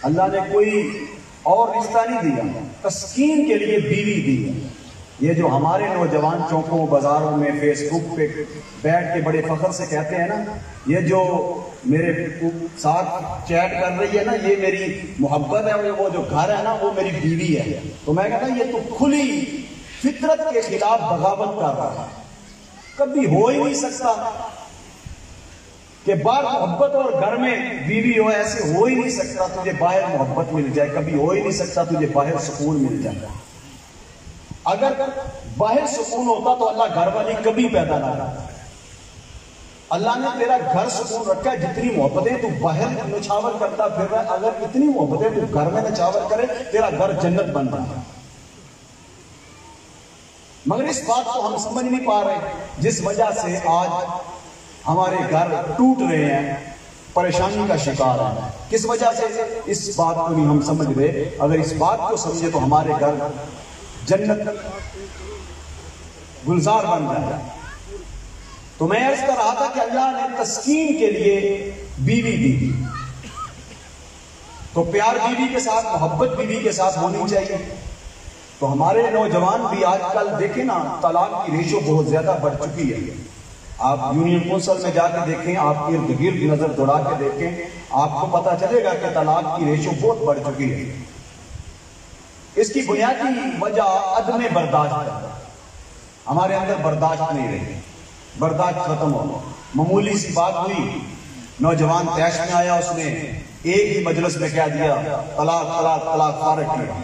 اللہ نے کوئی اور رشتہ نہیں دیا، تسکین کے لیے بیوی دی ہے۔ یہ جو ہمارے نوجوان چوکوں بازاروں میں فیس بک پہ بیٹھ کے بڑے فخر سے کہتے ہیں نا، یہ جو میرے ساتھ چیٹ کر رہی ہے نا، یہ میری محبت ہے، وہ جو گھر ہے نا وہ میری بیوی ہے، تو میں کہتا ہوں یہ تو کھلی فطرت کے خلاف بغاوت کر رہا ہے۔ کبھی ہو ہی نہیں سکتا کہ باہر محبت اور گھر میں بیوی ہو، ایسے ہو ہی نہیں سکتا۔ تجھے باہر محبت مل جائے، کبھی ہو ہی نہیں سکتا تجھے باہر سکون مل جائے۔ اگر باہر سکون ہوتا تو اللہ گھر والی کبھی پیدا نہ کرتا۔ اللہ نے تیرا گھر سکون رکھا ہے، جتنی محبتیں تو باہر نچھاور کرتا پھر رہا ہے، اگر اتنی محبتیں تو گھر میں نچھاور کرے، تیرا گھر جنت بن رہا ہے۔ مگر اس بات کو ہم سمجھ نہیں پا رہے، جس وجہ سے آج ہمارے گھر ٹوٹ رہے ہیں، پریشانی کا شکار ہیں۔ کس وجہ سے؟ اس بات کو نہیں ہم سمجھ رہے۔ اگر اس بات کو سمجھے تو ہمارے گھر جنت گلزار بن رہا ہے۔ تو میں عرض کر رہا تھا کہ اللہ نے تسکین کے لیے بیوی دی، تو پیار بیوی کے ساتھ، محبت بیوی کے ساتھ ہونی چاہیے۔ تو ہمارے نوجوان بھی آج کل دیکھیں نا، طلاق کی ریشو بہت زیادہ بڑھ چکی ہے۔ آپ یونین کونسل میں جا کے دیکھیں، آپ ارد گرد نظر دوڑا کے دیکھیں، آپ کو پتا چلے گا کہ طلاق کی ریشو بہت بڑھ چکی ہے۔ اس کی بنیادی وجہ عدم برداشت ہے۔ ہمارے اندر برداشت نہیں رہی، برداشت ختم ہو۔ معمولی سی بات ہوئی، نوجوان تیش میں آیا، اس نے ایک ہی مجلس میں کہہ دیا طلاق طلاق طلاق، فارغ کیا۔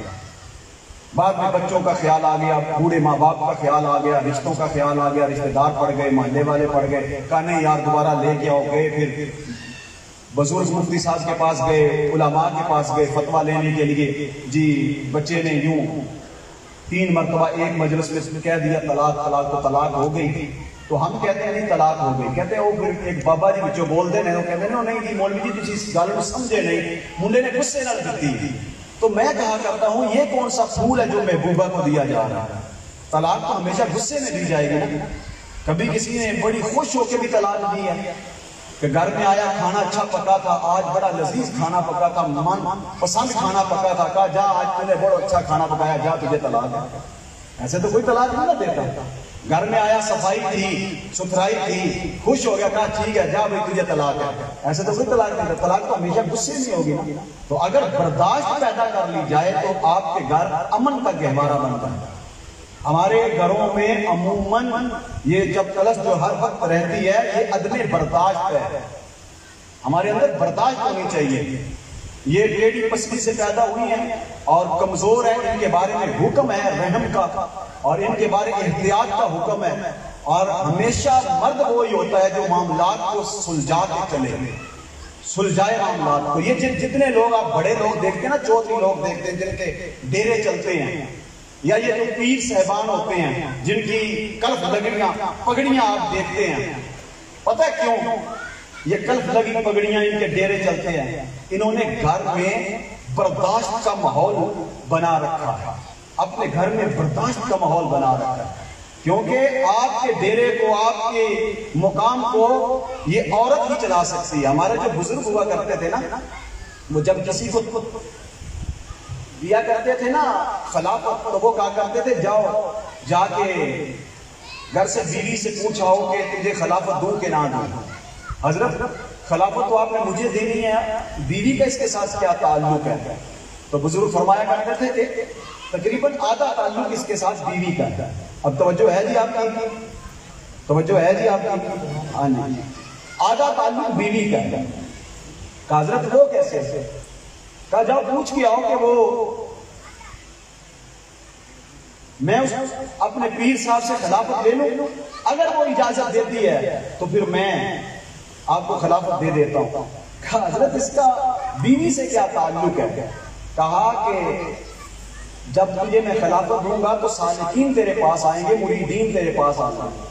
بعد میں بچوں کا خیال آ گیا، بوڑھے ماں باپ کا خیال آ گیا، رشتوں کا خیال آ گیا، رشتہ دار پڑ گئے، محلے والے پڑ گئے، کہا نہیں یار دوبارہ لے کے آؤ گئے۔ پھر بزرگ مفتی صاحب کے پاس گئے، علماء کے پاس گئے فتویٰ لینے کے لیے، جی بچے نے یوں 3 مرتبہ ایک مجلس میں کہہ دیا طلاق طلاق، تو طلاق ہو گئی۔ تو ہم کہتے ہیں نہیں طلاق ہو گئی، کہتے ہیں وہ پھر ایک بابا جی بچوں بول دے وہ کہتے ہیں نہیں جی مولوی جی تسی اس گل کو سمجھے نہیں، منڈے نے غصے نال دتی۔ تو میں کہا کرتا ہوں یہ کون سا پھول ہے جو محبوبہ کو دیا جا رہا ہے؟ طلاق تو ہمیشہ غصے میں دی جائے گی نا۔ کبھی کسی نے بڑی خوش ہو کے بھی طلاق دی ہے کہ گھر میں آیا، کھانا اچھا پکا تھا، آج بڑا لذیذ کھانا پکا تھا، من پسند کھانا پکا تھا، کہا جا آج تُو نے بڑا اچھا کھانا پکایا، جا تجھے طلاق ہے۔ ایسے تو کوئی طلاق نہیں دیتا۔ گھر میں آیا، صفائی تھی، ستھرائی تھی، خوش ہو گیا، کہا ٹھیک ہے جا بھائی تجھے طلاق ہے۔ ایسے تو کوئی طلاق نہیں دیتا۔ طلاق تو ہمیشہ غصے میں ہوگی نا۔ تو اگر برداشت پیدا کر لی جائے تو آپ کے گھر امن کا گہوارہ بنتا ہے۔ ہمارے گھروں میں عموماً یہ جب تلس جو ہر وقت رہتی ہے، یہ عدم برداشت ہے۔ ہمارے اندر برداشت ہونی چاہیے۔ یہ ٹیڑھی پسلی سے پیدا ہوئی ہیں اور کمزور ہے، ان کے بارے میں حکم ہے رحم کا، اور ان کے بارے احتیاط کا حکم ہے۔ اور ہمیشہ مرد وہی ہوتا ہے جو معاملات کو سلجھا کے چلے، سلجھائے معاملات کو۔ یہ جتنے لوگ آپ بڑے لوگ دیکھتے ہیں نا، چودھری لوگ دیکھتے ہیں جن کے ڈیرے چلتے ہیں، یا یہ جو پیر صاحبان ہوتے ہیں جن کی کلف لگڑیاں پگڑیاں آپ دیکھتے ہیں، پتہ ہے کیوں یہ کلف لگی پگڑیاں ان کے ڈیرے چلتے ہیں؟ انہوں نے گھر میں برداشت کا ماحول بنا رکھا ہے، اپنے گھر میں برداشت کا ماحول بنا رکھا ہے، کیونکہ آپ کے ڈیرے کو، آپ کے مقام کو یہ عورت ہی چلا سکتی ہے۔ ہمارے جو بزرگ ہوا کرتے تھے نا، وہ جب کسی کو دیا کرتے تھے نا خلافت، تو وہ کہا کرتے تھے جاؤ جا کے گھر سے بیوی سے پوچھاؤ کہ تجھے خلافت دوں کہ نہ دوں۔ حضرت خلافت تو آپ نے مجھے دینی ہے، بیوی کا اس کے ساتھ کیا تعلق ہے؟ تو بزرگ فرمایا کرتے تھے کہ تقریباً آدھا تعلق اس کے ساتھ بیوی کا ہے۔ اب توجہ ہے جی آپ کی؟ توجہ ہے جی آپ کی؟ ہاں جی، آدھا تعلق بیوی کا ہے۔ کہا حضرت وہ کیسے؟ کہا جاؤ پوچھ کے آؤ کہ وہ میں اپنے پیر صاحب سے خلافت لے لوں، اگر وہ اجازت دیتی ہے تو پھر میں آپ کو خلافت دے دیتا ہوں۔ کہا حضرت اس کا بیوی سے کیا تعلق ہے؟ کہا کہ جب تجھے میں خلافت دوں گا تو سالکین تیرے پاس آئیں گے، مریدین تیرے پاس آئیں گے،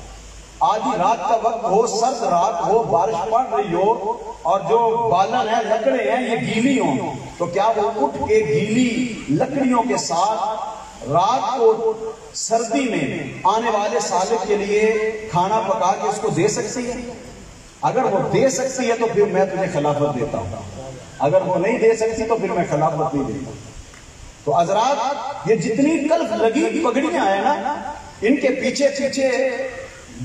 آدھی رات کا وقت ہو، سرد رات ہو، بارش پڑ رہی ہو، اور جو بالن ہیں، لکڑے ہیں، یہ گیلی ہوں، تو کیا وہ اٹھ کے گیلی لکڑیوں کے ساتھ رات کو سردی میں آنے والے سالک کے لیے کھانا پکا کے اس کو دے سکتی ہے؟ اگر وہ دے سکتی ہے تو پھر میں تجھے خلافت دیتا ہوں۔ اگر وہ نہیں دے سکتی تو پھر میں خلافت نہیں دیتا. تو حضرات یہ جتنی کلف لگی پگڑیاں ہیں نا، ان کے پیچھے پیچھے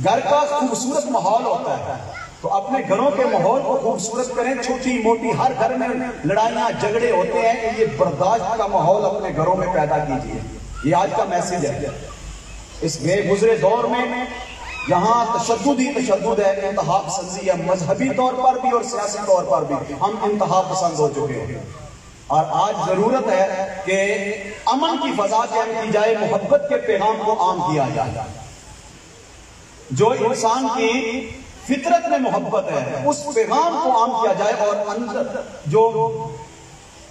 گھر کا خوبصورت ماحول ہوتا ہے. تو اپنے گھروں کے ماحول کو خوبصورت کریں. چھوٹی موٹی ہر گھر میں لڑائیاں جھگڑے ہوتے ہیں، یہ برداشت کا ماحول اپنے گھروں میں پیدا کیجیے. یہ آج کا میسج ہے. اس گئے گزرے دور میں یہاں تشدد ہی تشدد ہے، انتہا پسندی ہے، مذہبی طور پر بھی اور سیاسی طور پر بھی ہم انتہا پسند ہو چکے ہیں. اور آج ضرورت ہے کہ امن کی فضا قائم کی جائے، محبت کے پیغام کو عام کیا جائے. جو انسان کی فطرت میں محبت ہے اس پیغام کو عام کیا جائے، اور اندر جو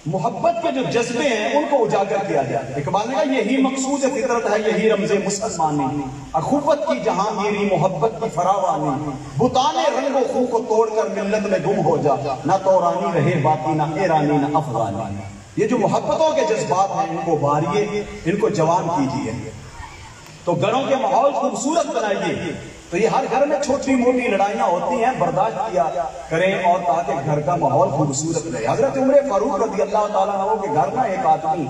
محبت کے جو جذبے ہیں ان کو اجاگر کیا جائے. اقبال نے کہا یہی مقصود فطرت ہے، یہی رمز مسلمانی، اخوت کی جہانگیری، محبت کی فراوانی، بتانے رنگ و خو کو توڑ کر ملت میں گم ہو جا، نہ تورانی رہے باقی، نہ ایرانی نہ افغانی. یہ جو محبتوں کے جذبات ہیں ان کو باریے، ان کو جوان کیجیے. تو گھروں کے ماحول خوبصورت بنائیے. تو یہ ہر گھر میں چھوٹی موٹی لڑائیاں ہوتی ہیں، برداشت کیا کریں اور تاکہ گھر کا ماحول خوبصورت رہے. حضرت عمر فاروق رضی اللہ تعالیٰ عنہ کے گھر میں ایک آدمی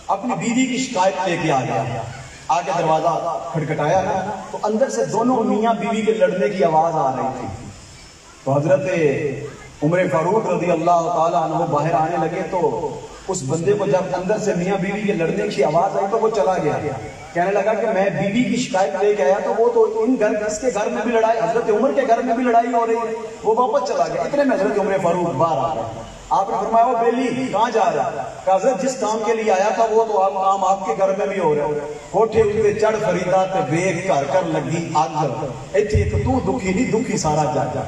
اپنی بیوی کی شکایت لے کے آ گیا. آگے دروازہ کھٹکھٹایا نا تو اندر سے دونوں میاں بیوی کے لڑنے کی آواز آ رہی تھی. تو حضرت عمر فاروق رضی اللہ تعالیٰ عنہ باہر آنے لگے. تو اس بندے کو جب اندر سے میاں بیوی کے لڑنے کی آواز آئی تو وہ چلا گیا. کہنے لگا کہ میں بیوی کی شکایت لے کے آیا تو وہ تو اس کے گھر میں بھی لڑائی، حضرت عمر کے گھر میں بھی لڑائی ہو رہی ہے. وہ واپس چلا گیا. اتنے میں حضرت عمر فاروق باہر آ رہا. آپ نے فرمایا وہ بیلی کہاں جا رہا؟ کہ حضرت جس کام کے لیے آیا تھا وہ تو کام آپ کے گھر میں بھی ہو رہا ہے. کوٹھے اٹھتے چڑھ فریدا تے بیگ کر کر لگی آگ، ایتھے تو دکھی نہیں دکھی سارا جا جا.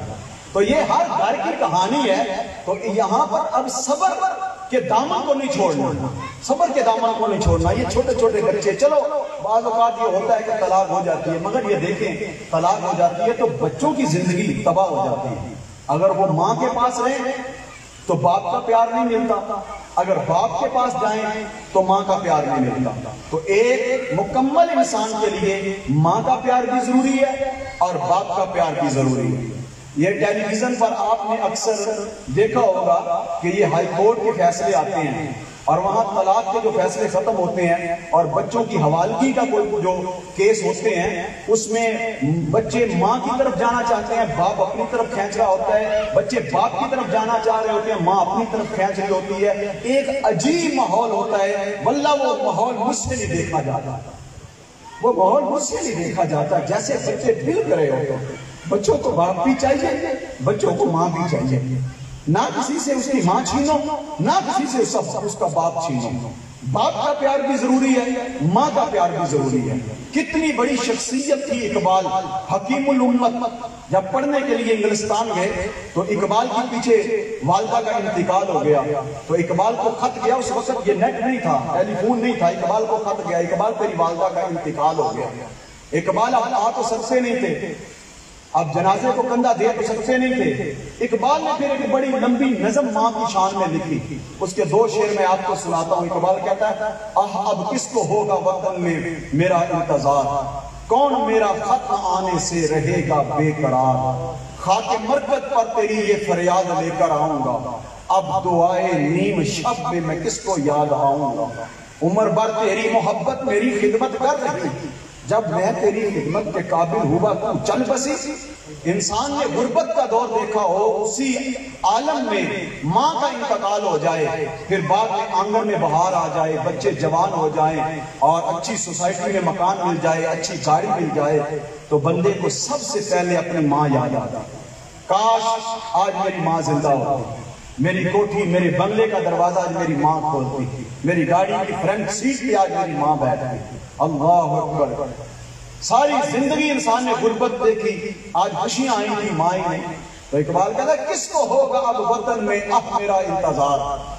تو یہ ہر گھر کی کہانی ہے. تو یہاں پر اب صبر کے دامن کو نہیں چھوڑنا، صبر کے دامن کو نہیں چھوڑنا. یہ چھوٹے چھوٹے بچے، چلو بعض اوقات یہ ہوتا ہے کہ طلاق ہو جاتی ہے، مگر یہ دیکھیں طلاق ہو جاتی ہے تو بچوں کی زندگی تباہ ہو جاتی ہے. اگر وہ ماں کے پاس رہیں تو باپ کا پیار نہیں ملتا، اگر باپ کے پاس جائیں تو ماں کا پیار نہیں ملتا. تو ایک مکمل انسان کے لیے ماں کا پیار بھی ضروری ہے اور باپ کا پیار بھی ضروری ہے. یہ ٹیلی ویژن پر آپ نے اکثر دیکھا ہوگا کہ یہ ہائی کورٹ کے فیصلے آتے ہیں اور وہاں طلاق کے جو فیصلے ختم ہوتے ہیں اور بچوں کی حوالگی کا کوئی جو کیس ہوتے ہیں اس میں بچے ماں کی طرف جانا چاہتے ہیں، باپ اپنی طرف کھینچ رہا ہوتا ہے، بچے باپ کی طرف جانا چاہ رہے ہوتے ہیں، ماں اپنی طرف کھینچ رہی ہوتی ہے. ایک عجیب ماحول ہوتا ہے. واللہ وہ ماحول مجھ سے نہیں دیکھا جاتا، وہ ماحول مجھ سے نہیں دیکھا جاتا. جیسے بچے دل کرے ہوتے ہیں. بچوں کو باپ بھی چاہیے، بچوں کو ماں بھی چاہیے. نہ کسی سے اس کی ماں چھینو، نہ کسی سے اس کا باپ چھینو. باپ کا پیار بھی ضروری ہے، ماں کا پیار بھی ضروری ہے. کتنی بڑی شخصیت تھی اقبال، حکیم الامت. جب پڑھنے کے لیے انگلستان گئے تو اقبال کے پیچھے والدہ کا انتقال ہو گیا. تو اقبال کو خط گیا، اس وقت یہ نیٹ نہیں تھا، ٹیلی فون نہیں تھا. اقبال کو خط گیا، اقبال تیری والدہ کا انتقال ہو گیا. اقبال اب آ تو سکتے نہیں تھے، اب جنازے کو کندھا دے تو سکتے نہیں تھے. اقبال نے پھر ایک بڑی لمبی نظم ماں کی شان میں لکھی. اس کے 2 شعر میں آپ کو سناتا ہوں. اقبال کہتا ہے اب کس کو ہوگا وطن میں میرا انتظار، کون میرا خط آنے سے رہے گا بے قرار، خاک مرکز پر تیری یہ فریاد لے کر آؤں گا، اب دعائے نیم شب میں کس کو یاد آؤں گا. عمر بھر تیری محبت میری خدمت کر رہی، جب میں تیری خدمت کے قابل ہوا تو چل بسی. انسان نے غربت کا دور دیکھا ہو، اسی عالم میں ماں کا انتقال ہو جائے، پھر بعد میں آنگن میں بہار آ جائے، بچے جوان ہو جائیں اور اچھی سوسائٹی میں مکان مل جائے، اچھی گاڑی مل جائے، تو بندے کو سب سے پہلے اپنی ماں یاد آتا. کاش آج میری ماں زندہ ہوتی، میری کوٹھی میرے بنگلے کا دروازہ آج میری ماں کھولتی، میری گاڑی کی فرنٹ سیٹ پہ آج میری ماں بیٹھتی. اللہ اکبر. ساری زندگی انسان نے غربت دیکھی، آج خوشیاں آئی تھی ماں ہی نہیں. تو اقبال کہتا ہے کس کو ہوگا اب وطن میں اب میرا انتظار،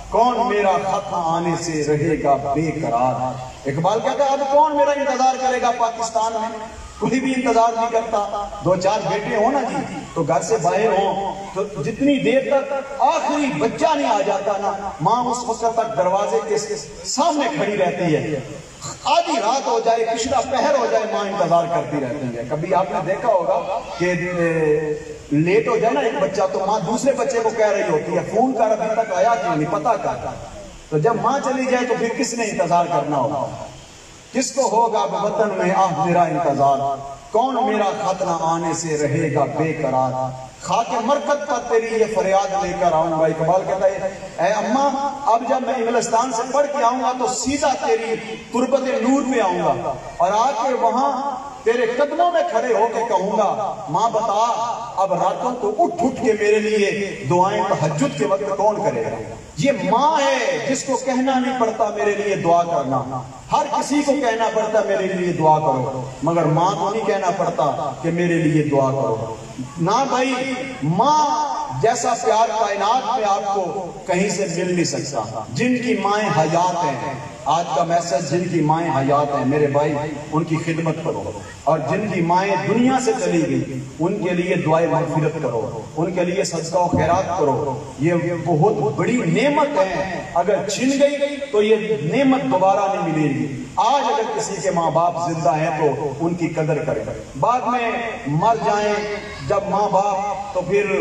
کون میرا خط آنے سے رہے گا بے قرار. اقبال کہتا ہے اب کون میرا انتظار کرے گا پاکستان میں؟ کوئی بھی انتظار نہیں کرتا. 2-4 بیٹے ہوں نا جی تو گھر سے باہر ہوں تو جتنی دیر تک آخری بچہ نہیں آ جاتا نا، ماں اس وقت تک دروازے کے سامنے کھڑی رہتی ہے. آدھی رات ہو جائے، پچھلا پہر ہو جائے، ماں انتظار کرتی رہتی ہے. کبھی آپ نے دیکھا ہوگا کہ لیٹ ہو جائے نا ایک بچہ تو ماں دوسرے بچے کو کہہ رہی ہوتی ہے فون کر ابھی تک آیا کیوں نہیں، پتہ کر. تو جب ماں چلی جائے تو پھر کس نے انتظار کرنا ہوگا؟ کس کو ہوگا وطن میں آہ میرا انتظار، کون میرا خط نہ آنے سے رہے گا بے قرار، خاک مرکت پر تیری یہ فریاد لے کر آؤں گا. اقبال کہتا ہے اے اماں اب جب میں انگلستان سے پڑھ کے آؤں گا تو سیدھا تیری تربت نور پہ آؤں گا اور آ کے وہاں تیرے قدموں میں کھڑے ہو کے کہوں گا ماں بتا اب راتوں کو اٹھ اٹھ کے میرے لیے دعائیں تہجد کے وقت کون کرے گا. یہ ماں ہے جس کو کہنا نہیں پڑتا میرے لیے دعا کرنا، ہر کسی کو کہنا پڑتا میرے لیے دعا کرو، مگر ماں کو نہیں کہنا پڑتا کہ میرے لیے دعا کرو. نہ بھائی ماں جیسا پیار کائنات میں آپ کو کہیں سے مل نہیں سکتا. جن کی مائیں حیات ہیں، آج کا میسج جن کی مائیں حیات ہیں میرے بھائی ان کی خدمت کرو، اور جن کی مائیں دنیا سے چلی گئی ان کے لیے دعائیں مغفرت کرو، ان کے لیے صدقہ و خیرات کرو. یہ بہت بڑی نعمت ہے، اگر چھن گئی تو یہ نعمت دوبارہ نہیں ملے گی. آج اگر کسی کے ماں باپ زندہ ہیں تو ان کی قدر کریں، بعد میں مر جائیں جب ماں باپ تو پھر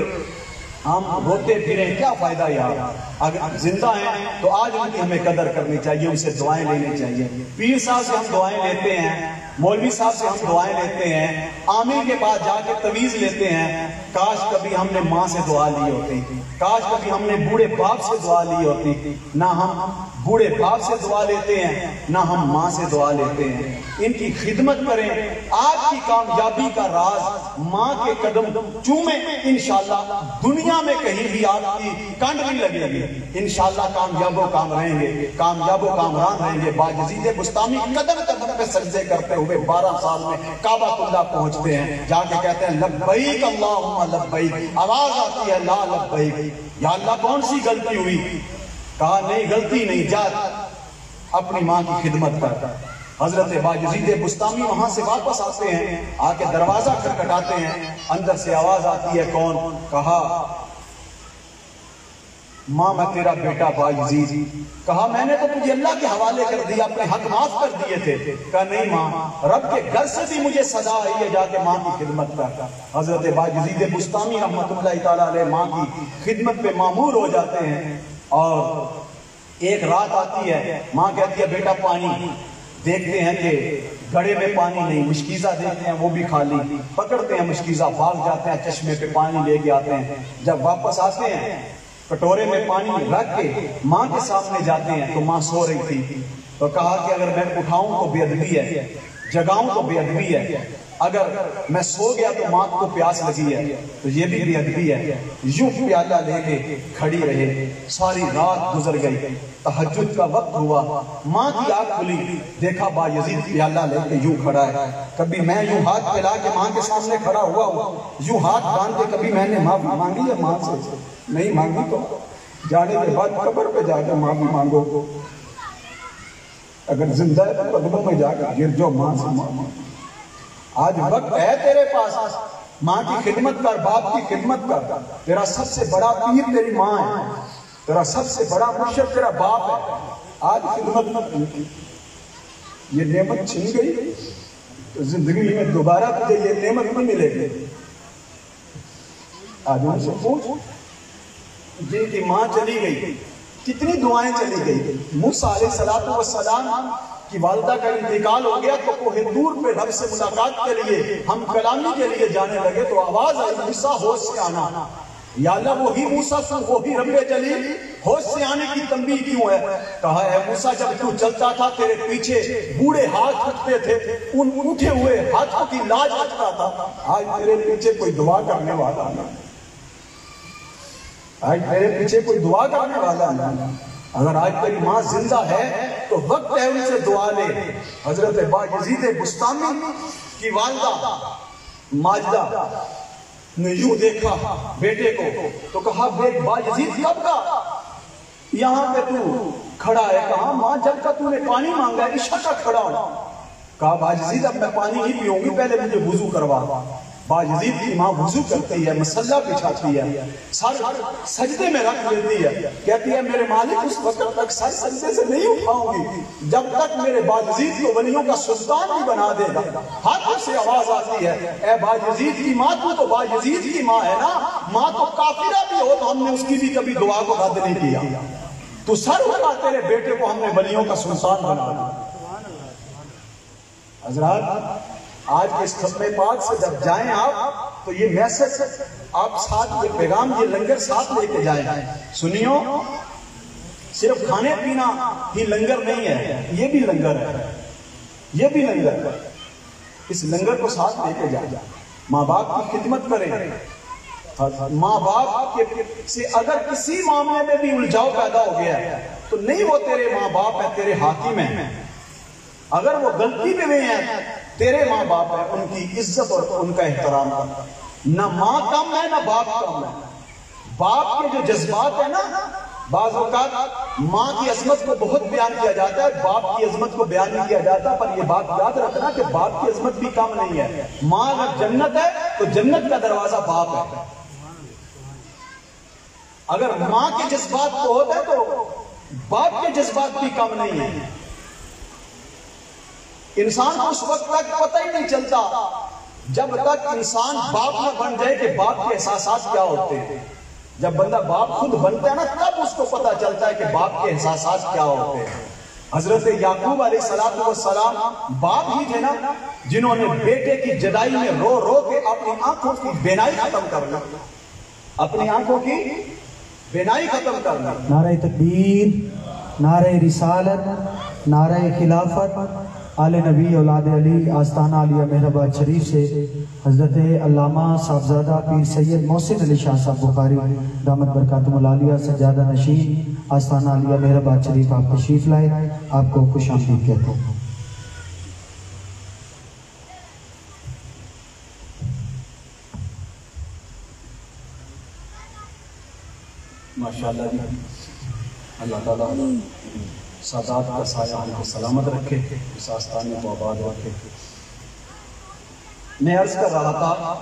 ہم روتے پھریں کیا فائدہ یار. اگر زندہ ہیں تو آج ان کی ہمیں قدر کرنی چاہیے، ان سے دعائیں لینی چاہیے. پیر صاحب سے ہم دعائیں لیتے ہیں، مولوی صاحب سے ہم دعائیں لیتے ہیں، عامل کے بعد جا کے تویز لیتے ہیں. کاش کبھی ہم نے ماں سے دعا لی ہوتی، کاش کبھی ہم نے بوڑھے باپ سے دعا لی ہوتی. نہ ہم بوڑھے باپ سے دعا لیتے ہیں نہ ہم ماں سے دعا لیتے ہیں. ان کی خدمت کریں. آپ کی کامیابی کا راز ماں کے قدم چومیں، انشاءاللہ دنیا میں کہیں بھی آپ کی کنڈ نہیں لگے گی. انشاءاللہ کامیاب و کام رہیں گے، کامیاب و کامران رہیں گے. باجزید بستامی قدم قدم پہ سجدے کرتے ہوئے 12 سال میں کعبہ اللہ پہنچتے ہیں، جا کے کہتے ہیں لبیک اللہم لبیک. آواز آتی ہے لا لبیک، یا اللہ کون سی غلطی ہوئی؟ کہا نہیں غلطی نہیں، جا اپنی ماں کی خدمت کر. حضرت باجزید بستامی وہاں سے واپس آتے ہیں، آ کے دروازہ کھٹکھٹاتے ہیں، اندر سے آواز آتی ہے کون؟ کہا ماں میں تیرا بیٹا باجزید. کہا میں نے تو تجھے اللہ کے حوالے کر دیا، اپنے حق معاف کر دیے تھے. کہا نہیں ماں، رب کے گھر سے بھی مجھے سزا آئی ہے، جا کے ماں کی خدمت کر. حضرت باجزید بستامی رحمت اللہ تعالیٰ علیہ ماں کی خدمت پہ مامور ہو جاتے ہیں. اور ایک رات آتی ہے، ماں کہتی ہے بیٹا پانی. دیکھتے ہیں کہ گھڑے میں پانی نہیں، مشکیزہ دیکھتے ہیں وہ بھی خالی. پکڑتے ہیں مشکیزہ، بھاگ جاتے ہیں چشمے پہ پانی لے کے آتے ہیں. جب واپس آتے ہیں کٹورے میں پانی رکھ کے ماں کے سامنے جاتے ہیں تو ماں سو رہی تھی. تو کہا کہ اگر میں اٹھاؤں تو بے ادبی ہے، جگاؤں تو بے ادبی ہے، اگر میں سو گیا تو ماں کو پیاس لگی ہے تو یہ بھی بے ادبی ہے. یوں پیالہ لے کے کھڑی رہے، ساری رات گزر گئی. تہجد کا وقت ہوا، ماں کی آنکھ کھلی، دیکھا باجزید پیالہ لے کے یوں کھڑا ہے. کبھی میں یوں ہاتھ پھیلا کے ماں کے سامنے کھڑا ہوا ہوں، یوں ہاتھ باندھ کے کبھی میں نے معافی مانگی ہے ماں سے؟ نہیں مانگی. تو جانے کے بعد قبر پہ جا کے معافی مانگو. اگر زندہ ہے تو قدموں میں جا کے گر جو ماں سے مانگو. آج وقت ہے تیرے پاس، ماں کی خدمت کر، باپ کی خدمت کر. تیرا سب سے بڑا پیر تیری ماں ہے، تیرا سب سے بڑا مرشد تیرا باپ ہے. آج خدمت مت، یہ نعمت چھن گئی تو زندگی میں دوبارہ تجھے یہ نعمت نہیں ملے گی. آج ان سے پوچھ جن کی ماں چلی گئی کتنی دعائیں چلی گئی. موسیٰ علیہ السلام کی والدہ کا انتقال ہو گیا تو کوہ طور پہ رب سے ملاقات کے لیے ہم کلامی کے لیے جانے لگے تو آواز آئی موسیٰ ہوش سے آنا. یا اللہ وہی موسیٰ وہی رب جلیل، ہوش سے آنے کی تنبیہ کیوں ہے؟ کہا ہے موسیٰ جب تو چلتا تھا تیرے پیچھے بوڑھے ہاتھ اٹھتے تھے، ان اٹھے ہوئے ہاتھوں کی لاج رکھتا تھا. آج تیرے پیچھے کوئی دعا کرنے والا نہ، آج تیرے پیچھے کوئی دعا کرنے والا نہ. اگر آج تیری ماں زندہ ہے تو وقت ہے ان سے دعا لے. حضرت باجزید بستامی کی والدہ ماجدہ نے یوں دیکھا بیٹے کو تو کہا باجزید کب کا یہاں پہ تو کھڑا ہے؟ کہا ماں جب کا تو نے پانی مانگا ہے عشاء کا کھڑا ہوں. کہا باجزید اب میں پانی نہیں پیوں گی، پہلے مجھے وضو کروا. باجزید کی ماں وضو کرتی ہے، مسلح بچھاتی ہے، سر سجدے میں رکھ لیتی ہے، کہتی ہے میرے مالک اس وقت تک سر سجدے سے نہیں اٹھاؤں گی جب تک میرے باجزید کو ولیوں کا سلطان بھی بنا دے گا۔ ہاتھوں سے آواز آتی ہے، اے باجزید کی ماں، تو باجزید کی ماں ہے نا، ماں تو کافرہ بھی ہو تو ہم نے اس کی بھی کبھی دعا کو رد نہیں کیا، تو سر اٹھا تیرے بیٹے کو ہم نے ولیوں کا سلطان بنا دیا۔ حضرات آج کے اس ختم پاک سے جب جائیں آپ تو یہ میسج آپ ساتھ، یہ پیغام، یہ لنگر ساتھ لے کے جائیں۔ سنیو، صرف کھانے پینا ہی لنگر نہیں ہے، یہ بھی لنگر ہے، یہ بھی لنگر ہے۔ اس لنگر کو ساتھ لے کے جائیں، ماں باپ کی خدمت کریں۔ ماں باپ سے اگر کسی معاملے میں بھی الجھاؤ پیدا ہو گیا ہے تو نہیں وہ تیرے ماں باپ ہیں، تیرے حاکم ہیں۔ اگر وہ غلطی پہ بھی ہیں، تیرے ماں باپ ہیں، ان کی عزت اور ان کا احترام کر۔ نہ ماں کم ہے نہ باپ کم ہے۔ باپ کے جو جذبات ہیں نا، بعض اوقات ماں کی عظمت کو بہت بیان کیا جاتا ہے، باپ کی عظمت کو بیان نہیں کیا جاتا، پر یہ بات یاد رکھنا کہ باپ کی عظمت بھی کم نہیں ہے۔ ماں اگر جنت ہے تو جنت کا دروازہ باپ ہے۔ اگر ماں کے جذبات بہت ہے تو باپ کے جذبات بھی کم نہیں ہیں۔ انسان کو اس وقت تک پتہ ہی نہیں چلتا جب تک انسان باپ نہ بن جائے کہ باپ کے احساسات کیا ہوتے ہیں۔ جب بندہ باپ خود بنتا ہے نا، تب اس کو پتہ چلتا ہے کہ باپ کے احساسات کیا ہوتے ہیں۔ حضرت یعقوب علیہ السلام باپ ہی تھے نا جنہوں نے بیٹے کی جدائی میں رو رو کے اپنی آنکھوں کی بینائی ختم کرنا، اپنی آنکھوں کی بینائی ختم کرنا۔ نعرہ تکبیر، نعرہ رسالت، نعرہ خلافت، آل نبی اولاد علی، آستانہ علیہ مہرآباد شریف سے حضرت علامہ صاحبزادہ پیر سید محسن علی شاہ صاحب بخاری دامت برکاتہم العالیہ سجادہ نشین آستانہ علیہ مہرآباد شریف آپ تشریف لائے، آپ کو خوش آمدید کہتے ہیں۔ ماشاءاللہ جی، اللہ تعالیٰ سادات کا سایہ ہم کو سلامت رکھے، اس آستانے کو آباد رکھے۔ میں عرض کر رہا تھا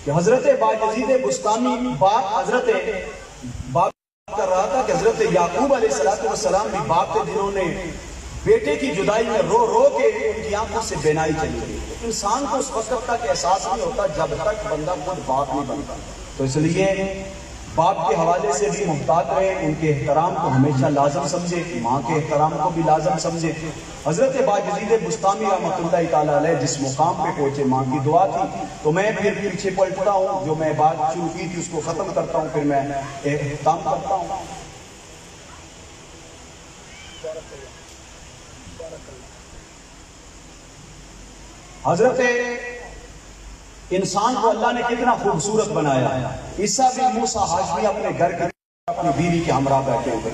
کہ حضرت باجزید بستامی حضرت باپ کر رہا تھا کہ حضرت یعقوب علیہ السلام بھی باپ تھے جنہوں نے بیٹے کی جدائی میں رو رو کے ان کی آنکھوں سے بینائی چلی گئی۔ انسان کو اس وقت تک احساس نہیں ہوتا جب تک بندہ خود باپ نہیں بنتا۔ تو اس لیے باپ کے حوالے سے بھی محتاط رہے، ان کے احترام کو ہمیشہ لازم سمجھے، ماں کے احترام کو بھی لازم سمجھے۔ حضرت باجزید بستامی رحمۃ اللہ تعالیٰ علیہ جس مقام پہ پہنچے، ماں کی دعا تھی، تو میں پھر پیچھے پلٹتا ہوں، جو میں بات شروع کی تھی اس کو ختم کرتا ہوں، پھر میں اختتام کرتا ہوں۔ حضرت انسان کو اللہ نے کتنا خوبصورت بنایا۔ عیسیٰ بن موسیٰ ہاشمی اپنے گھر کے اپنی بیوی کے ہمراہ بیٹھے ہوئے،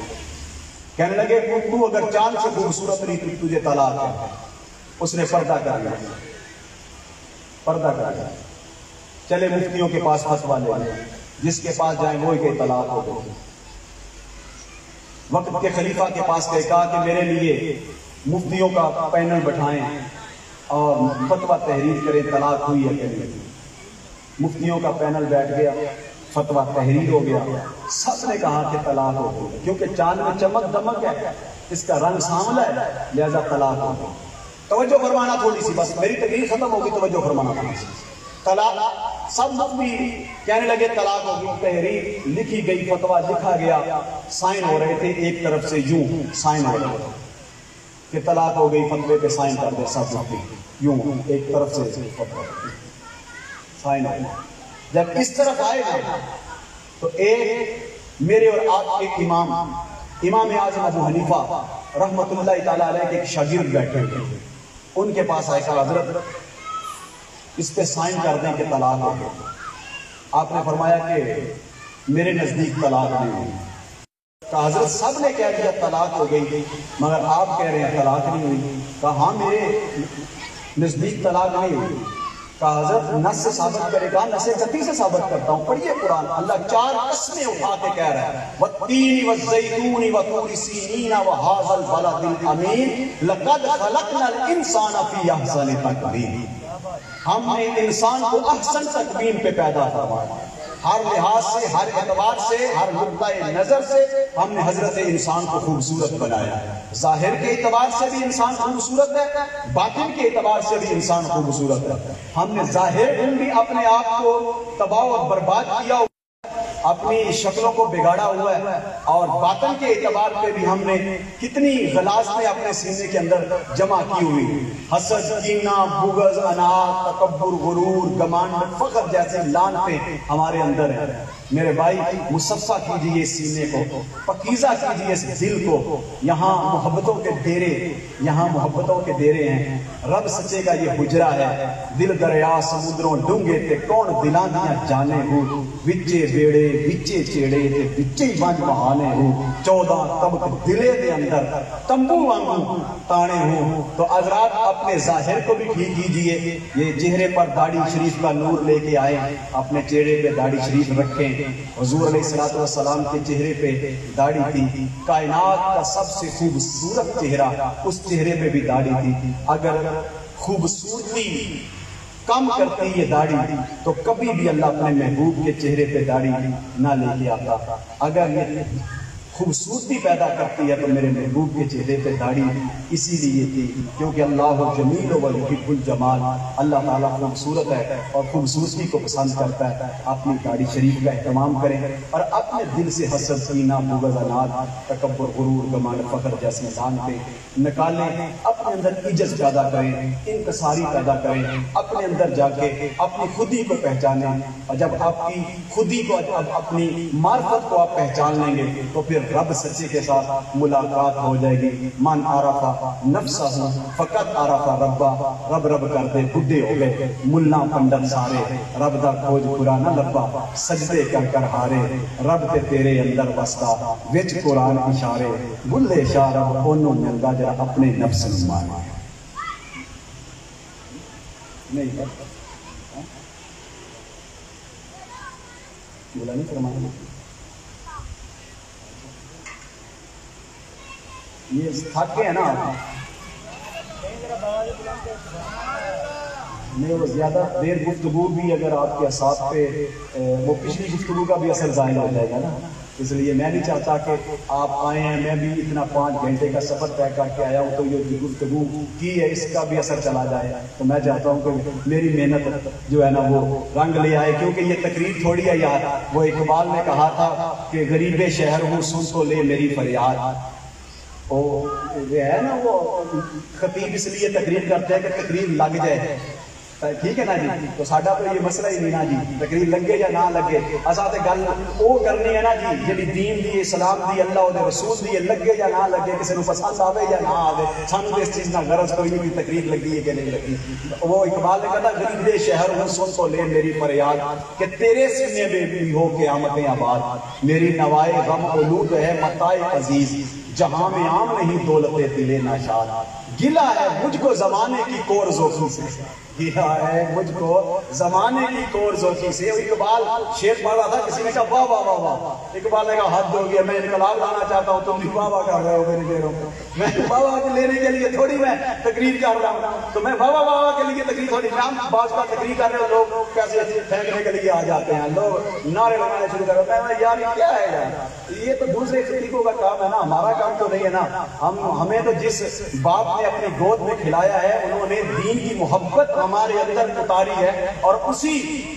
کہنے لگے تو اگر چاند سے خوبصورت نہیں تو تجھے طلاق ہے۔ اس نے پردہ کر لیا، پردہ کر لیا۔ چلے مفتیوں کے پاس فتویٰ لے لیں، جس کے پاس جائیں وہی کہ طلاق ہو گئی۔ وقت کے خلیفہ کے پاس گئے، کہا کہ میرے لیے مفتیوں کا پینل بٹھائیں اور فتویٰ تحریر کریں، طلاق ہوئی ہے کہ نہیں۔ مفتیوں کا پینل بیٹھ گیا، فتویٰ تحریر ہو گیا، سب نے کہا کہ طلاق ہو گئی، کیونکہ چاند میں چمک دمک ہے، اس کا رنگ سانولا ہے، لہذا طلاق ہو گئی۔ توجہ فرمانا تھوڑی سی، بس میری تقریر ختم ہوگی، توجہ فرمانا تھوڑی سی۔ طلاق، سب مفتی کہنے لگے طلاق ہو گئی، تحریر لکھی گئی، فتویٰ لکھا گیا، سائن ہو رہے تھے، ایک طرف سے یوں سائن ہو رہے تھے کہ طلاق ہو گئی، فتوے پہ سائن کر دے سب مفتی، یوں ایک طرف سے سائن ہو گئی۔ جب اس طرف آئے گا تو ایک میرے اور آپ کے امام اعظم ابو حنیفہ رحمۃ اللہ تعالیٰ علیہ کے ایک شاگرد بیٹھے ہوئے، ان کے پاس آئے کہ حضرت اس پہ سائن کر دیں کہ طلاق ہو گئی۔ آپ نے فرمایا کہ میرے نزدیک طلاق نہیں ہوئی۔ کہا حضرت سب نے کہہ دیا طلاق ہو گئی، مگر آپ کہہ رہے ہیں طلاق نہیں ہوئی۔ کہا ہاں میرے نزدیک طلاق نہیں ہوئی۔ کہا حضرت نس سے ثابت کرے گا، نس کتی سے ثابت کرتا ہوں، پڑھیے قرآن، اللہ 4 قسمیں اٹھا کے کہہ رہا ہے، والتین والزیتون وطور سینین وہذا البلد الامین لقد خلقنا الانسان فی احسن تقویم۔ ہم نے انسان کو احسن تقویم پہ پیدا فرمایا، ہر لحاظ سے، ہر اعتبار سے، ہر نقطۂ نظر سے ہم نے حضرت انسان کو خوبصورت بنایا۔ ظاہر کے اعتبار سے بھی انسان خوبصورت ہے، باطن کے اعتبار سے بھی انسان خوبصورت ہے۔ ہم نے ظاہر میں بھی اپنے آپ کو تباہ اور برباد کیا، اپنی شکلوں کو بگاڑا ہوا ہے، اور باطن کے اعتبار پہ بھی ہم نے کتنی غلاظتیں اپنے سینے کے اندر جمع کی ہوئی، حسد، کینہ، بغض، اناد، تکبر، غرور، گمانڈ، فخر جیسے لعنتیں ہمارے اندر ہیں۔ میرے بھائی مصفح کیجئے اس سینے کو، پاکیزہ کیجئے اس دل کو، یہاں محبتوں کے ڈیرے، یہاں محبتوں کے ڈیرے ہیں، رب سچے کا یہ حجرہ ہے، دل دریا سمندروں ڈونگے تے کون دلاں دیاں جانے ہو، وچے بیڑے وچے چیڑے تے وچے بانج بہانے ہو، 14 طبق دلے دے اندر تمبو وانگو تانے ہو۔ تو حضرات اپنے ظاہر کو بھی ٹھیک کیجئے، یہ چہرے پر داڑھی شریف کا نور لے کے آئے، اپنے چہرے پہ داڑھی شریف رکھیں۔ حضور علیہ السلام کے چہرے پہ داڑھی تھی، کائنات کا سب سے خوبصورت چہرہ، اس چہرے پہ بھی داڑھی تھی۔ اگر خوبصورتی کم کرتی یہ داڑھی تو کبھی بھی اللہ اپنے محبوب کے چہرے پہ داڑھی نہ لے کے آتا۔ اگر یہ خوبصورتی پیدا کرتی ہے تو میرے محبوب کے چہرے پہ داڑھی اسی لیے تھی، کیونکہ اللہ جمیل و یحب الجمال، اللہ تعالیٰ خوبصورت ہے اور خوبصورتی کو پسند کرتا ہے۔ اپنی داڑھی شریف کا اہتمام کریں اور اپنے دل سے حسد، کینہ، بغض، اناد، تکبر، غرور، گمانڈ، فخر جیسے لعنتیں نکالیں، اپنے اندر عجز پیدا کریں، انکساری پیدا کریں، اپنے اندر جا کے اپنی خودی کو پہچانیں، اور جب آپ کی خودی کو، اپنی معرفت کو آپ پہچان لیں گے تو پھر رب سچے کے ساتھ ملاقات ہو جائے گی۔ من عرفہ نفسہ فقط عرفہ ربہ، رب رب کرتے بڈھے ہو گئے ملا پنڈت سارے، رب دا کھوج پورا نہ لبا، سجدے کر کر ہارے، رب تے تیرے اندر وستا وچ قرآن اشارے، بلے شاہ رب اونوں ملدا جڑا اپنے نفس نوں مارے۔ نہیں بولا نہیں فرمایا، یہ تھکے ہیں نا، میں وہ زیادہ دیر گفتگو بھی اگر آپ کے اعصاب پہ، وہ پچھلی گفتگو کا بھی اثر ظاہر ہو جائے گا نا، اس لیے میں نہیں چاہتا کہ آپ آئے ہیں، میں بھی اتنا 5 گھنٹے کا سفر طے کر کے آیا ہوں تو یہ گفتگو کی ہے اس کا بھی اثر چلا جائے، تو میں چاہتا ہوں کہ میری محنت جو ہے نا وہ رنگ لے آئے، کیونکہ یہ تقریر تھوڑی ہے یار۔ وہ اقبال نے کہا تھا کہ غریب شہر ہوں سن تو لے میری فریاد، وہ ہے نا وہ خطیب اس لیے تقریر کرتے ہیں کہ تقریر لگ جائے، ٹھیک ہے نا جی، تو ساڈا تو یہ مسئلہ ہی نہیں نا جی، تقریر لگے یا نہ لگے، اساں تے گل او کرنی ہے نا جی جڑی دین دی، اسلام دی، اللہ دے رسول دی، لگے یا نہ لگے، کسی نو پسند آوے یا نہ آوے، سانوں تے اس چیز نہ غرض کوئی نہیں تقریر لگی ہے کہ نہیں لگی۔ وہ اقبال نے کہا غریب شہر ہوں سن تو لے میری فریاد، کہ تیرے سینے میں بھی ہو قیامتیں آباد، میری نوائے غم آلود ہے متاع عزیز، جہاں میں عام نہیں دولت دل ناشاد، گلا ہے مجھ کو زمانے کی کور ذوقی سے، گلا ہے مجھ کو زمانے کی کور ذوقی سے۔ اقبال شعر پڑھ رہا تھا، کسی نے کہا واہ واہ واہ واہ، اقبال نے کہا حد ہو گیا، میں انقلاب لانا چاہتا ہوں، تم بھی واہ واہ کر رہے ہو میری دیروں کو، میں واہ واہ لینے کے لیے تھوڑی میں تقریر کر رہا ہوں، تو میں واہ واہ واہ کے لیے تقریر تھوڑی، میں بعض کا تقریر کر رہے ہو لوگ پیسے پھینکنے کے لیے آ جاتے ہیں، لوگ نعرے لگانے شروع کر رہے ہیں، یار یہ کیا ہے یار، یہ تو دوسرے طریقوں کا کام ہے نا، ہمارا کام تو نہیں ہے نا۔ ہمیں تو جس باپ نے اپنی گود میں کھلایا ہے، انہوں نے دین کی محبت ہمارے اندر اتاری ہے، اور اسی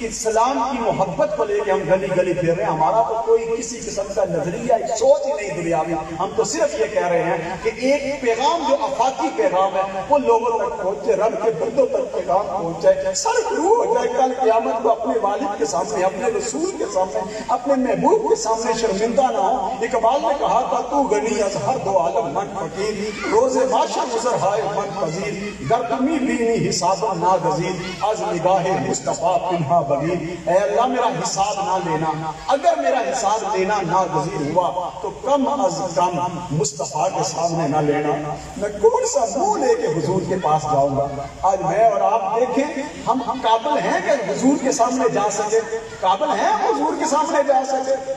اسلام کی محبت کو لے کے ہم گلی گلی پھر رہے ہیں۔ ہمارا تو کوئی کسی قسم کا نظریہ سوچ ہی نہیں دنیاوی، ہم تو صرف یہ کہہ رہے ہیں کہ ایک پیغام جو افاقی پیغام ہے وہ لوگوں تک پہنچے، رب کے بندوں تک پیغام پہنچے، سر شروع ہو جائے، کل قیامت کو اپنے والد کے سامنے، اپنے رسول کے سامنے، اپنے محبوب کے سامنے شرمندہ نہ ہو۔ اقبال نے کہا تھا تو غنی از ہر دو عالم من فقیر، روز معاشر گزر ہائے من پذیر، گر تمی بینی حساب ناگزیر، از نگاہ مصطفیٰ پنہا بغیر۔ اے اللہ میرا حساب نہ لینا، اگر میرا حساب لینا ناگزیر ہوا تو کم از کم مصطفیٰ کے سامنے نہ لینا۔ میں کون سا منہ لے کے حضور کے پاس جاؤں گا؟ آج میں اور آپ دیکھیں ہم قابل ہیں کہ حضور کے سامنے جا سکے؟ قابل ہیں حضور کے سامنے جا سکے؟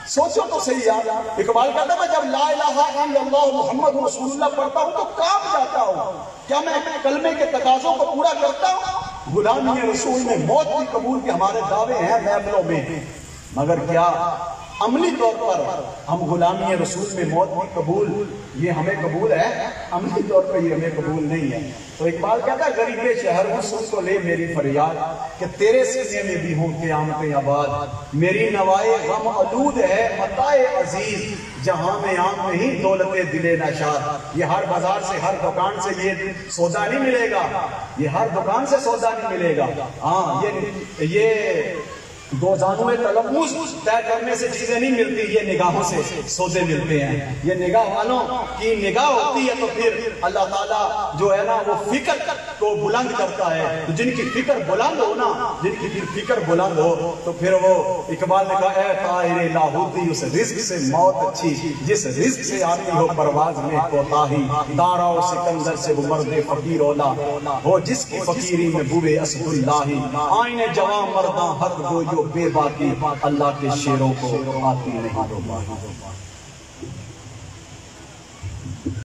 سوچو تو صحیح یار۔ اقبال کہتا ہے میں جب لا الہ الا اللہ محمد رسول اللہ پڑھتا ہوں تو کانپ جاتا ہوں۔ کیا میں کلمے کے تقاضوں کو پورا کرتا ہوں؟ غلامی رسول میں موت بھی قبول کے ہمارے دعوے ہیں محفلوں میں، مگر کیا عملی طور پر ہم غلامی رسول میں موت بھی قبول یہ ہمیں قبول ہے؟ عملی طور پر یہ ہمیں قبول نہیں ہے۔ تو اقبال کہتا ہے غریب شہر ہوں سن کو لے میری فریاد، کہ تیرے سینے میں بھی ہوں قیامتیں آباد، میری نوائے غم آلود ہے متاع عزیز، جہاں میں عام نہیں دولت دل نشاد۔ یہ ہر بازار سے ہر دکان سے یہ سودا نہیں ملے گا، یہ ہر دکان سے سودا نہیں ملے گا۔ ہاں یہ دو زانوے تلموز طے کرنے سے چیزیں نہیں ملتی، یہ نگاہوں سے سودے ملتے ہیں۔ یہ نگاہ والوں کی نگاہ ہوتی ہے تو پھر اللہ تعالیٰ جو ہے نا وہ فکر کو بلند کرتا ہے۔ تو جن کی فکر بلند ہو نا، جن کی فکر بلند ہو تو پھر وہ اقبال نے کہا اے طائر لاہوتی اس رزق سے موت اچھی، جس رزق سے آتی ہو پرواز میں کوتاہی، دارا و سکندر سے وہ مرد فقیر اولا ہو جس کی فقیری میں بوئے اسد اللہ، آئین جوان مرداں حق گو جو بے باکی، اللہ کے شیروں کو آتی نہیں۔